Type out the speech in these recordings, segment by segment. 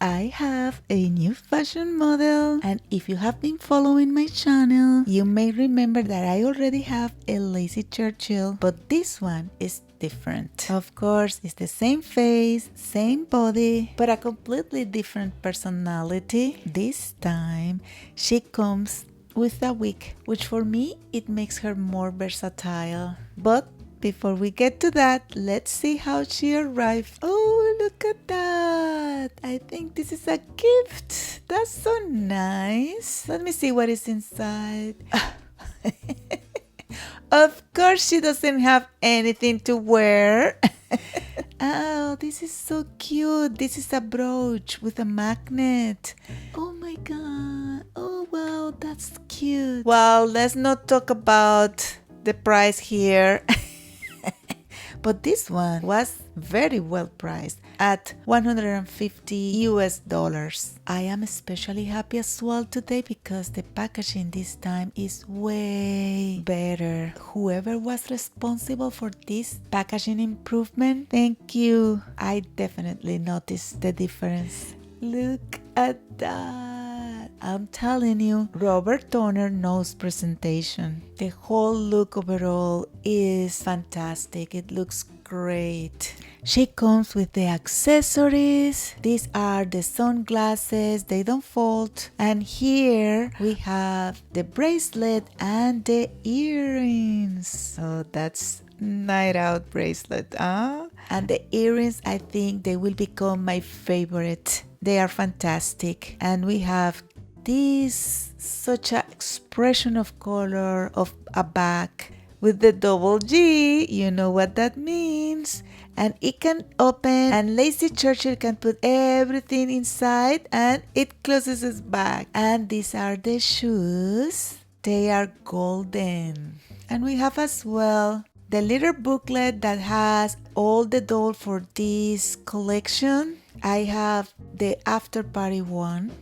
I have a new fashion model, and if you have been following my channel, you may remember that I already have a Lacie Churchill, but this one is different. Of course, it's the same face, same body, but a completely different personality. This time, she comes with a wig, which for me, it makes her more versatile. But before we get to that, let's see how she arrived. Oh, look at that. I think this is a gift. That's so nice. Let me see what is inside. Of course, she doesn't have anything to wear. Oh, this is so cute. This is a brooch with a magnet. Oh my god. Oh wow, that's cute. Well, let's not talk about the price here. But this one was very well priced at $150. I am especially happy as well today because the packaging this time is way better. Whoever was responsible for this packaging improvement, thank you. I definitely noticed the difference. Look at that. I'm telling you, Robert Toner knows presentation. The whole look overall is fantastic. It looks great. She comes with the accessories. These are the sunglasses. They don't fold. And here we have the bracelet and the earrings. So that's night out bracelet, huh? And the earrings, I think they will become my favorite. They are fantastic. And we have this such an expression of color of a bag with the double G. You know what that means. And it can open, and Lacie Churchill can put everything inside, and it closes its back. And these are the shoes. They are golden. And we have as well the little booklet that has all the dolls for this collection. I have the after party one.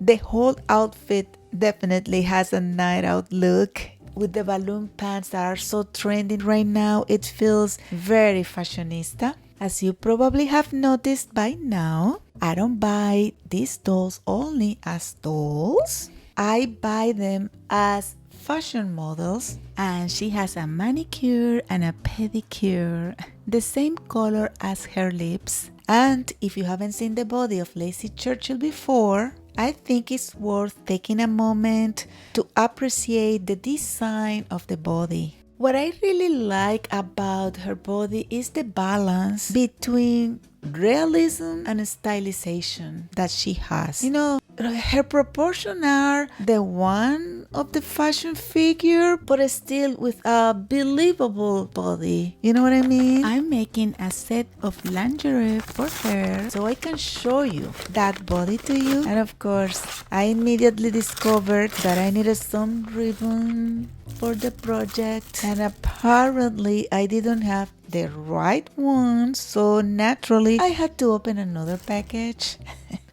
The whole outfit definitely has a night out look. With the balloon pants that are so trending right now, it feels very fashionista. As you probably have noticed by now, I don't buy these dolls only as dolls. I buy them as fashion models, and she has a manicure and a pedicure, the same color as her lips. And if you haven't seen the body of Lacie Churchill before, I think it's worth taking a moment to appreciate the design of the body. What I really like about her body is the balance between realism and stylization that she has. You know, her proportions are the one of the fashion figure, but still with a believable body. You know what I mean? I'm making a set of lingerie for her so I can show you that body to you. And of course, I immediately discovered that I needed some ribbon for the project, and apparently I didn't have the right one, so naturally I had to open another package.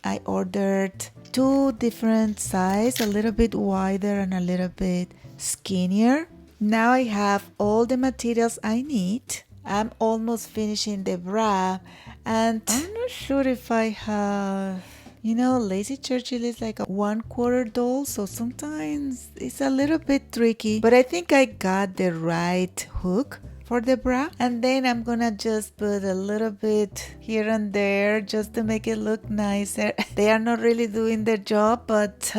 I ordered two different sizes, a little bit wider and a little bit skinnier. Now I have all the materials I need. I'm almost finishing the bra, and I'm not sure if I have... You know, Lacie Churchill is like a 1/4 doll, so sometimes it's a little bit tricky. But I think I got the right hook for the bra. And then I'm gonna just put a little bit here and there just to make it look nicer. They are not really doing their job, but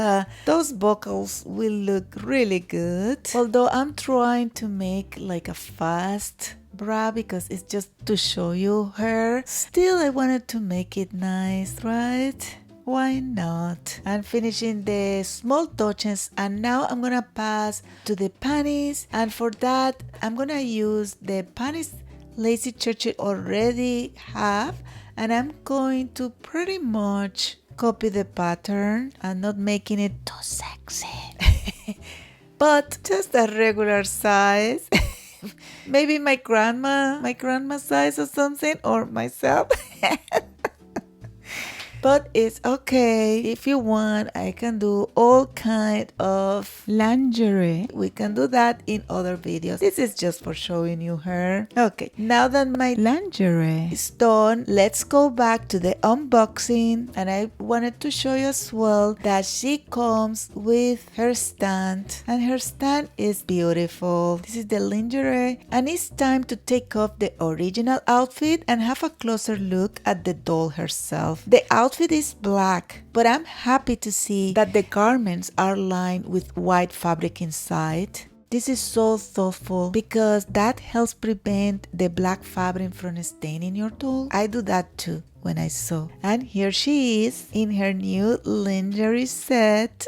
those buckles will look really good. Although I'm trying to make like a fast bra because it's just to show you her. Still, I wanted to make it nice, right? Why not? I'm finishing the small touches, and now I'm gonna pass to the panties, and for that I'm gonna use the panties Lacie Churchill already have, and I'm going to pretty much copy the pattern and not making it too sexy. But just a regular size. Maybe my grandma size or something, or myself. But it's okay. If you want, I can do all kind of lingerie. We can do that in other videos. This is just for showing you her. Okay, now that my lingerie is done, let's go back to the unboxing. And I wanted to show you as well that she comes with her stand. And her stand is beautiful. This is the lingerie. And it's time to take off the original outfit and have a closer look at the doll herself. The outfit is black, but I'm happy to see that the garments are lined with white fabric inside. This is so thoughtful because that helps prevent the black fabric from staining your doll. I do that too when I sew. And here she is in her new lingerie set.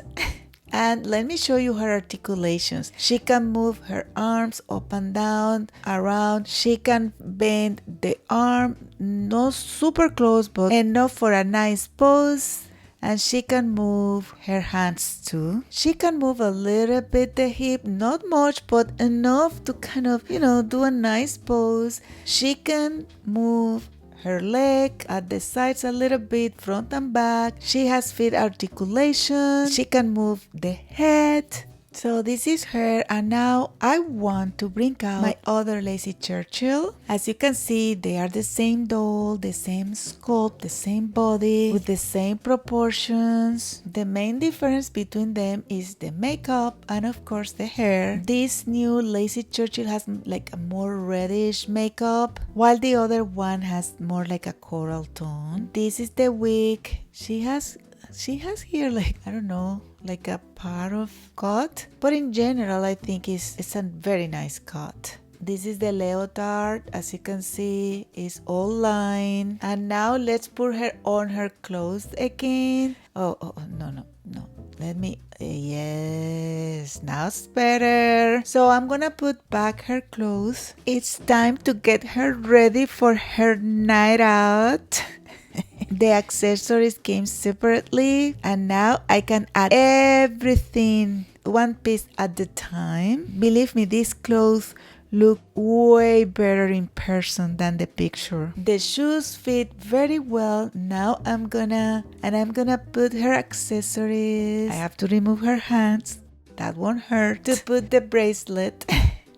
And let me show you her articulations. She can move her arms up and down, around. She can bend the arm, not super close, but enough for a nice pose. And she can move her hands too. She can move a little bit the hip, not much, but enough to kind of, do a nice pose. She can move her leg at the sides a little bit, front and back. She has feet articulation. She can move the head. So this is her, and now I want to bring out my other Lacie Churchill. As you can see, they are the same doll, the same sculpt, the same body, with the same proportions. The main difference between them is the makeup and of course the hair. This new Lacie Churchill has like a more reddish makeup, while the other one has more like a coral tone. This is the wig. She has here like, I don't know, like a part of cut, but in general I think it's a very nice cut. This is the leotard. As you can see, it's all lined. And now let's put her on her clothes again. No. Let me, yes, now it's better. So I'm gonna put back her clothes. It's time to get her ready for her night out. The accessories came separately, and now I can add everything one piece at a time. Believe me, these clothes look way better in person than the picture. The shoes fit very well. Now I'm gonna put her accessories. I have to remove her hands. That won't hurt. To put the bracelet.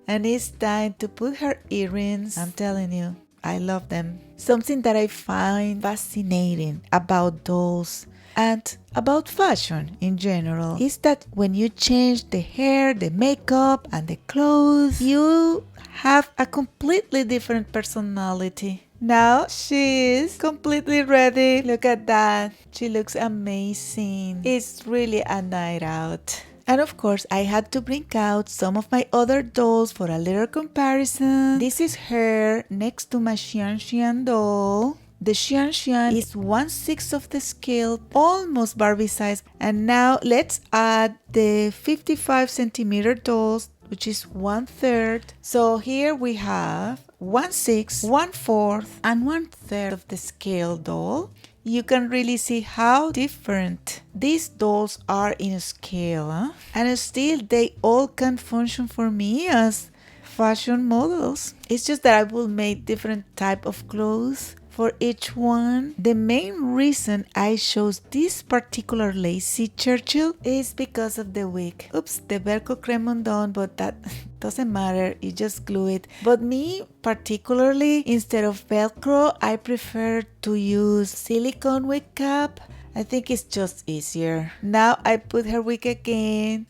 And it's time to put her earrings. I'm telling you, I love them. Something that I find fascinating about dolls and about fashion in general is that when you change the hair, the makeup, and the clothes, you have a completely different personality. Now she's completely ready. Look at that. She looks amazing. It's really a night out. And of course, I had to bring out some of my other dolls for a little comparison. This is her next to my Xian doll. The Xian is 1/6 of the scale, almost Barbie size. And now let's add the 55 centimeter dolls, which is 1/3. So here we have 1/6, 1/4, and 1/3 of the scale doll. You can really see how different these dolls are in scale, huh? And still they all can function for me as fashion models. It's just that I will make different type of clothes for each one. The main reason I chose this particular Lacie Churchill is because of the wig. Oops, the Velcro came undone, but that doesn't matter, you just glue it. But me particularly, instead of Velcro, I prefer to use silicone wig cap. I think it's just easier. Now I put her wig again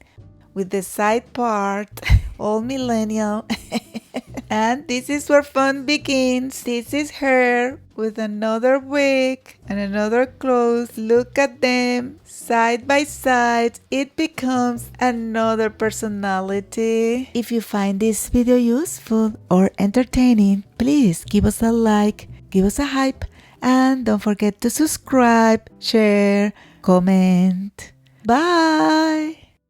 with the side part, all millennial. And this is where fun begins. This is her with another wig and another clothes. Look at them side by side. It becomes another personality. If you find this video useful or entertaining, please give us a like, give us a hype, and don't forget to subscribe, share, comment. Bye!